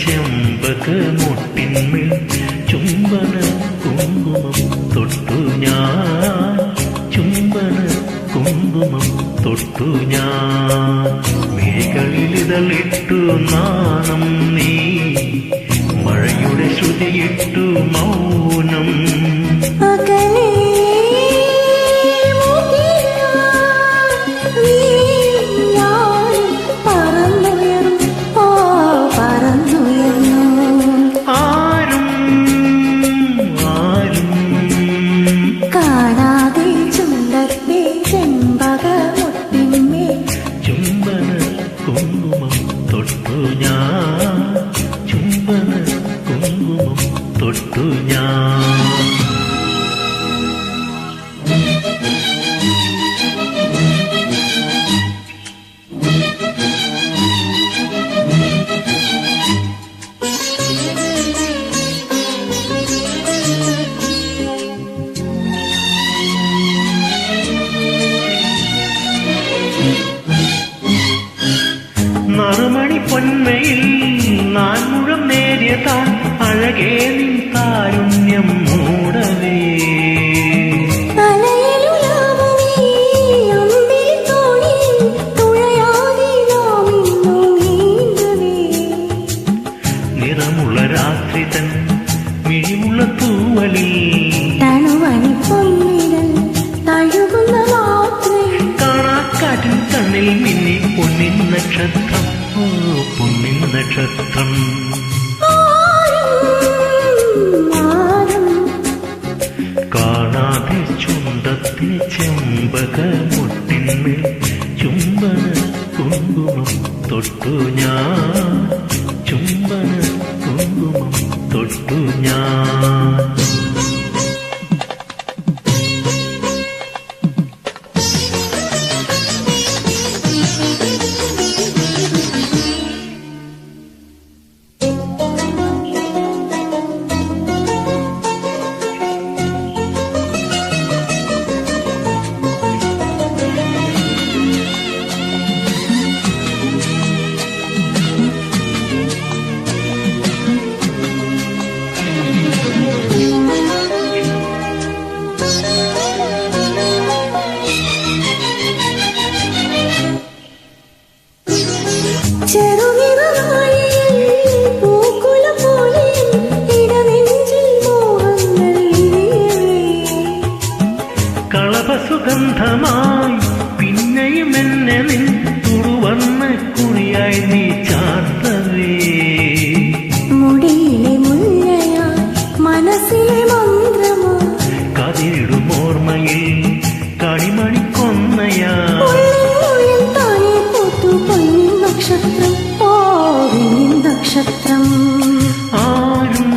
ചെമ്പകമൊട്ടിന്മേൽ ചുംബന കുങ്കുമം തൊട്ടു ഞാൻ, ചുംബന കുങ്കുമം തൊട്ടു ഞാൻ. മിഴികളിലിതളിട്ടു നാണം നീ, മഴയുടെ ശ്രുതിയിട്ടു മൗനം. ചുംബന കുങ്കുമം തൊട്ടു ഞാൻ, ചുംബന കുങ്കുമം തൊട്ടു ഞാൻ. നറുമണി പൊന്മയിൽ നാൻമുഴം നേരിയതാൻ അഴകേ നിൻ കാരുണ്യം മൂടവേ. നിറമുള്ള രാത്രി തൻ മിഴിമുള്ള തൂവലിൽ കാണാക്കാറ്റിൻ കണ്ണിൽ മിന്നി പൊന്നിൻ നക്ഷത്രം, ഓ പൊന്നിൻ നക്ഷത്രം. കാണാതെ ചുണ്ടത്തെ ചെമ്പകമൊട്ടിന്മേൽ ചുംബന കുങ്കുമം തൊട്ടു ഞാൻ, ചുംബന കുങ്കുമം തൊട്ടു ഞാൻ. കളഭസുഗന്ധമായി പിന്നെയും എന്നെ നിൻ തുടുവർണ്ണ കുറിയായി നീ ചാർത്തവേ. മുടിയിലെ മുല്ലയായി മനസ്സിലെ മന്ത്രമോ, കതിരിടും ഓർമ്മയിൽ കളിമണി കൊന്നയാ. നക്ഷത്രം, ഓ നക്ഷത്രം. ആരും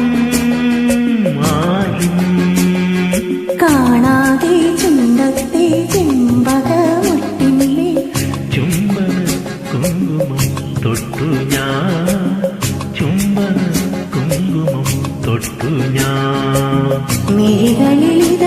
ആരും കാണാതെ ചുണ്ടത്തെ ചെമ്പകമൊട്ടിന്മേൽ ചുംബന കുങ്കുമം തൊട്ടു ഞാൻ, ചുംബന കുങ്കുമം തൊട്ടു ഞാൻ. മിഴികളിലിത